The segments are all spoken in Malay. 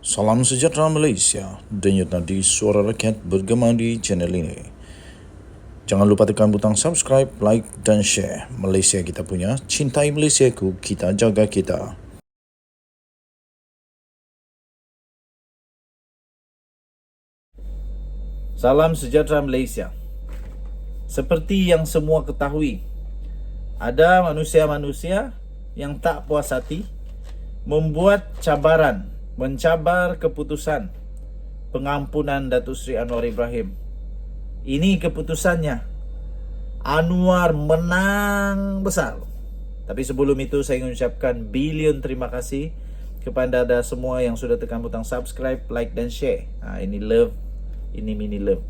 Salam sejahtera Malaysia, denyut nadi suara rakyat bergema di channel ini. Jangan lupa tekan butang subscribe, like dan share. Malaysia kita punya, cintai Malaysiaku, kita jaga kita. Salam sejahtera Malaysia. Seperti yang semua ketahui, ada manusia-manusia yang tak puas hati membuat mencabar keputusan pengampunan Datuk Seri Anwar Ibrahim. Ini keputusannya. Anwar menang besar. Tapi sebelum itu saya ingin ucapkan bilion terima kasih kepada anda semua yang sudah tekan butang subscribe, like dan share. Ini love, ini mini love.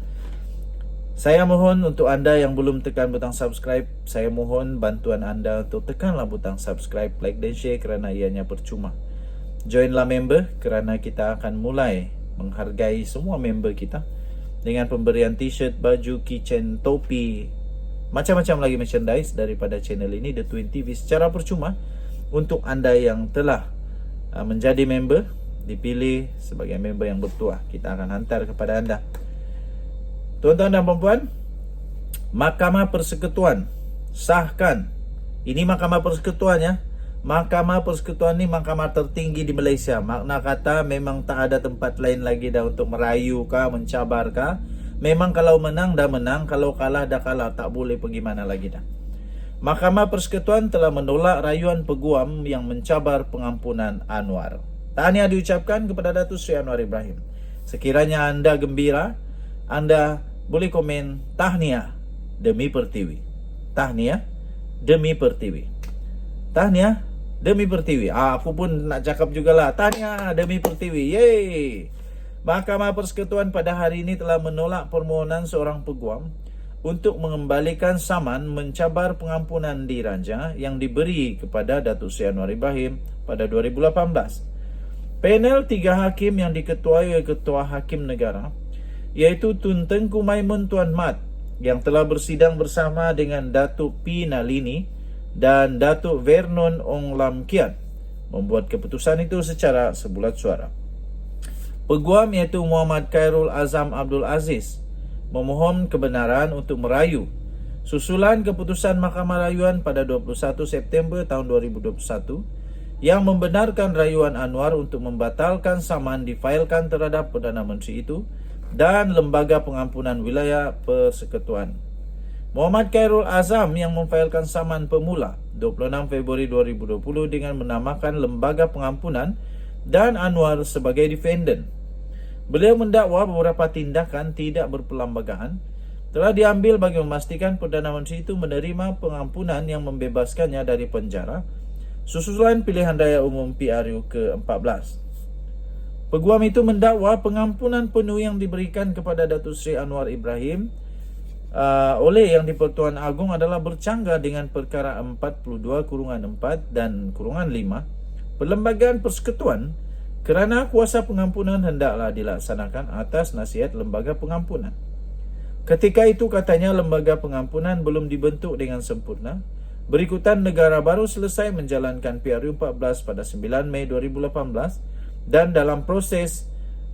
Saya mohon untuk anda yang belum tekan butang subscribe, saya mohon bantuan anda untuk tekanlah butang subscribe, like dan share kerana ianya percuma. Joinlah member kerana kita akan mulai menghargai semua member kita dengan pemberian t-shirt, baju, keychain, topi, macam-macam lagi merchandise daripada channel ini, The Twin TV, secara percuma untuk anda yang telah menjadi member, dipilih sebagai member yang bertuah. Kita akan hantar kepada anda. Tuan-tuan dan puan-puan, Mahkamah Persekutuan sahkan. Ini Mahkamah Persekutuan ya. Mahkamah Persekutuan ni mahkamah tertinggi di Malaysia. Makna kata memang tak ada tempat lain lagi dah untuk merayu kah, mencabar kah. Memang kalau menang dah menang, kalau kalah dah kalah, tak boleh pergi mana lagi dah. Mahkamah Persekutuan telah menolak rayuan peguam yang mencabar pengampunan Anwar. Tahniah diucapkan kepada Datuk Seri Anwar Ibrahim. Sekiranya anda gembira, anda boleh komen tahniah demi Pertiwi. Tahniah demi Pertiwi. Tahniah demi Pertiwi. Aku pun nak cakap jugalah. Tahniah demi Pertiwi. Yeay. Mahkamah Persekutuan pada hari ini telah menolak permohonan seorang peguam untuk mengembalikan saman mencabar pengampunan diraja yang diberi kepada Datuk Seri Anwar Ibrahim pada 2018. Panel 3 hakim yang diketuai oleh Ketua Hakim Negara, iaitu Tun Tengku Maimun Tuan Mat, yang telah bersidang bersama dengan Datuk P. Nalini dan Datuk Vernon Ong Lam Kiat, membuat keputusan itu secara sebulat suara. Peguam iaitu Muhammad Khairul Azam Abdul Aziz memohon kebenaran untuk merayu susulan keputusan Mahkamah Rayuan pada 21 September tahun 2021 yang membenarkan rayuan Anwar untuk membatalkan saman difailkan terhadap Perdana Menteri itu dan Lembaga Pengampunan Wilayah Persekutuan. Muhammad Khairul Azam yang memfailkan saman pemula 26 Februari 2020 dengan menamakan Lembaga Pengampunan dan Anwar sebagai defendant. Beliau mendakwa beberapa tindakan tidak berperlembagaan telah diambil bagi memastikan Perdana Menteri itu menerima pengampunan yang membebaskannya dari penjara susulan pilihan raya umum PRU ke-14. Peguam itu mendakwa pengampunan penuh yang diberikan kepada Datuk Seri Anwar Ibrahim oleh Yang di-Pertuan Agong adalah bercanggah dengan perkara 42/4 dan -5 Perlembagaan Persekutuan kerana kuasa pengampunan hendaklah dilaksanakan atas nasihat Lembaga Pengampunan. Ketika itu katanya Lembaga Pengampunan belum dibentuk dengan sempurna. Berikutan negara baru selesai menjalankan PRU 14 pada 9 Mei 2018 dan dalam proses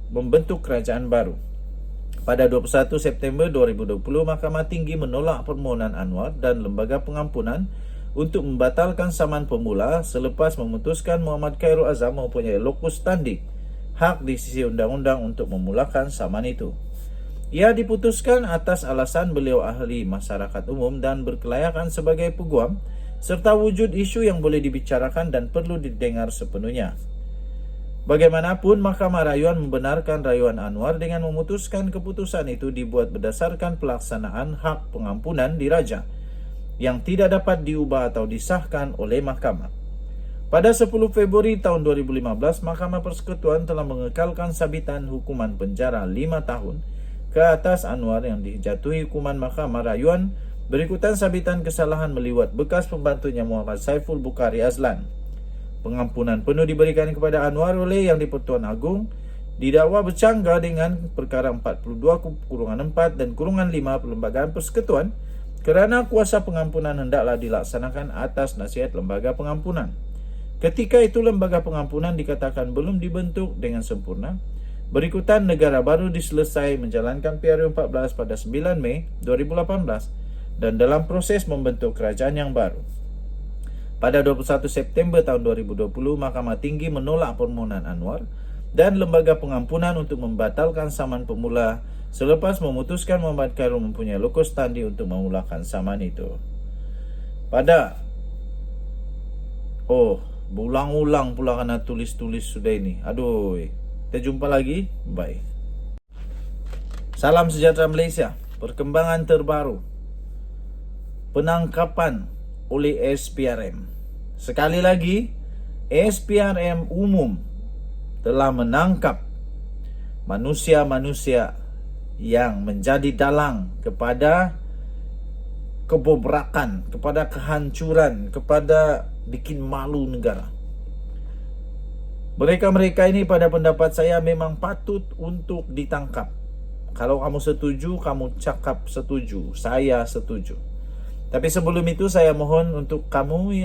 membentuk kerajaan baru. Pada 21 September 2020, Mahkamah Tinggi menolak permohonan Anwar dan Lembaga Pengampunan untuk membatalkan saman pemula selepas memutuskan Muhammad Khairul Azam mempunyai locus standi, hak di sisi undang-undang untuk memulakan saman itu. Ia diputuskan atas alasan beliau ahli masyarakat umum dan berkelayakan sebagai peguam serta wujud isu yang boleh dibicarakan dan perlu didengar sepenuhnya. Bagaimanapun, Mahkamah Rayuan membenarkan rayuan Anwar dengan memutuskan keputusan itu dibuat berdasarkan pelaksanaan hak pengampunan diraja yang tidak dapat diubah atau disahkan oleh mahkamah. Pada 10 Februari tahun 2015, Mahkamah Persekutuan telah mengekalkan sabitan hukuman penjara 5 tahun ke atas Anwar yang dijatuhi hukuman Mahkamah Rayuan berikutan sabitan kesalahan meliwat bekas pembantunya Muhammad Saiful Bukhari Azlan. Pengampunan penuh diberikan kepada Anwar oleh Yang di-Pertuan Agong didakwa bercanggah dengan perkara 42/4 dan -5 Perlembagaan Persekutuan kerana kuasa pengampunan hendaklah dilaksanakan atas nasihat Lembaga Pengampunan. Ketika itu lembaga pengampunan dikatakan belum dibentuk dengan sempurna. Berikutan negara baru diselesai menjalankan PRU 14 pada 9 Mei 2018 dan dalam proses membentuk kerajaan yang baru. Pada 21 September tahun 2020, Mahkamah Tinggi menolak permohonan Anwar dan lembaga pengampunan untuk membatalkan saman pemula selepas memutuskan Muhammad Khairul mempunyai locus standi untuk memulakan saman itu. Berulang-ulang pula kena tulis-tulis sudah ini. Aduh. Kita jumpa lagi. Bye. Salam sejahtera Malaysia. Perkembangan terbaru. Penangkapan oleh SPRM. Sekali lagi, SPRM umum telah menangkap manusia-manusia yang menjadi dalang kepada kebobrakan, kepada kehancuran, kepada bikin malu negara. Mereka-mereka ini pada pendapat saya memang patut untuk ditangkap. Kalau kamu setuju, kamu cakap setuju. Saya setuju. Tapi sebelum itu saya mohon untuk kamu,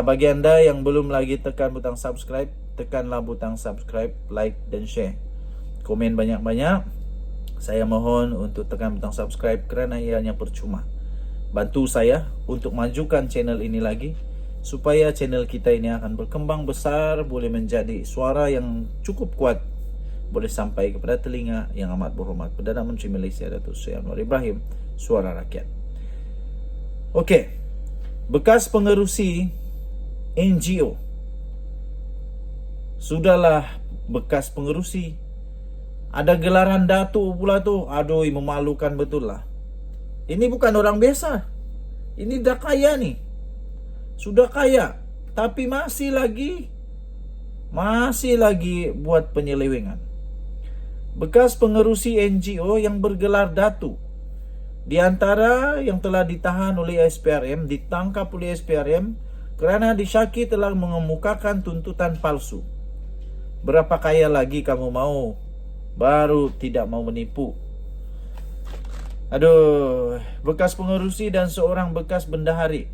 bagi anda yang belum lagi tekan butang subscribe, tekanlah butang subscribe, like dan share. Komen banyak-banyak. Saya mohon untuk tekan butang subscribe kerana ianya percuma. Bantu saya untuk majukan channel ini lagi, supaya channel kita ini akan berkembang besar, boleh menjadi suara yang cukup kuat, boleh sampai kepada telinga yang amat berhormat Perdana Menteri Malaysia Datuk Seri Anwar Ibrahim, suara rakyat. Okey, bekas pengerusi NGO, sudahlah bekas pengerusi, ada gelaran datuk pula tu. Aduh, memalukan betul lah. Ini bukan orang biasa, ini dah kaya nih. Sudah kaya, tapi masih lagi buat penyelewengan. Bekas pengerusi NGO yang bergelar Datu, di antara yang telah ditahan oleh SPRM, ditangkap oleh SPRM kerana disyaki telah mengemukakan tuntutan palsu. Berapa kaya lagi kamu mau? Baru tidak mau menipu. Aduh, bekas pengerusi dan seorang bekas bendahari.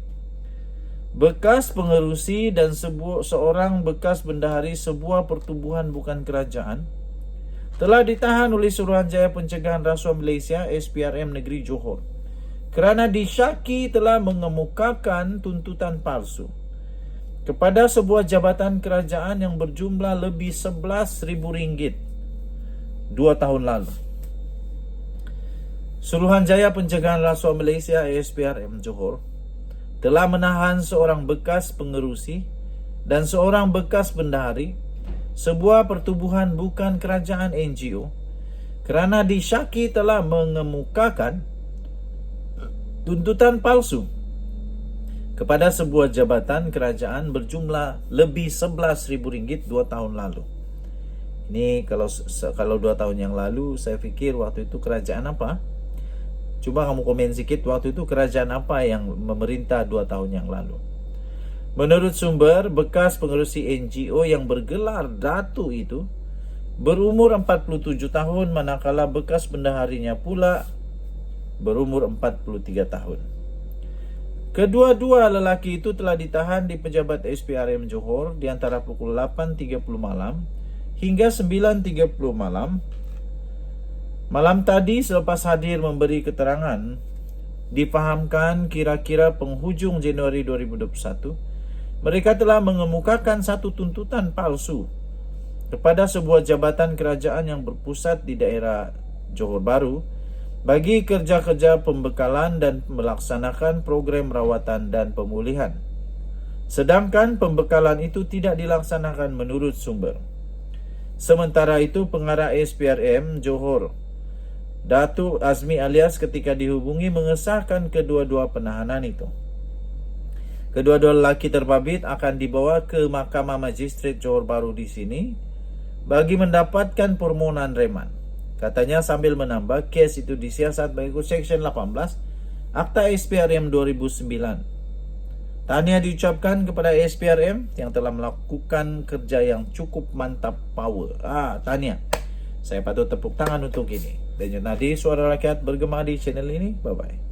Bekas pengerusi dan seorang bekas bendahari sebuah pertubuhan bukan kerajaan telah ditahan oleh Suruhanjaya Pencegahan Rasuah Malaysia SPRM Negeri Johor kerana disyaki telah mengemukakan tuntutan palsu kepada sebuah jabatan kerajaan yang berjumlah lebih RM11,000 2 tahun lalu. Suruhanjaya Pencegahan Rasuah Malaysia SPRM Johor telah menahan seorang bekas pengerusi dan seorang bekas bendahari sebuah pertubuhan bukan kerajaan NGO kerana disyaki telah mengemukakan tuntutan palsu kepada sebuah jabatan kerajaan berjumlah lebih RM11,000 2 tahun lalu. Ini kalau 2 tahun yang lalu, saya fikir waktu itu kerajaan apa? Cuba kamu komen sikit, waktu itu kerajaan apa yang memerintah 2 tahun yang lalu. Menurut sumber, bekas pengerusi NGO yang bergelar Datu itu berumur 47 tahun, manakala bekas bendaharinya pula berumur 43 tahun. Kedua-dua lelaki itu telah ditahan di pejabat SPRM Johor di antara pukul 8.30 malam hingga 9.30 malam. Malam tadi selepas hadir memberi keterangan, difahamkan kira-kira penghujung Januari 2021, mereka telah mengemukakan satu tuntutan palsu kepada sebuah jabatan kerajaan yang berpusat di daerah Johor Bahru bagi kerja-kerja pembekalan dan melaksanakan program rawatan dan pemulihan. Sedangkan pembekalan itu tidak dilaksanakan menurut sumber. Sementara itu, pengarah SPRM Johor, Datuk Azmi Alias, ketika dihubungi mengesahkan kedua-dua penahanan itu. Kedua-dua lelaki terbabit akan dibawa ke Mahkamah Magistrat Johor Bahru di sini bagi mendapatkan permohonan reman. Katanya sambil menambah, kes itu disiasat mengikut Seksyen 18 Akta SPRM 2009. Tahniah diucapkan kepada SPRM yang telah melakukan kerja yang cukup mantap power. Tahniah. Saya patut tepuk tangan untuk ini. Dan Nadi, suara rakyat bergema di channel ini. Bye-bye.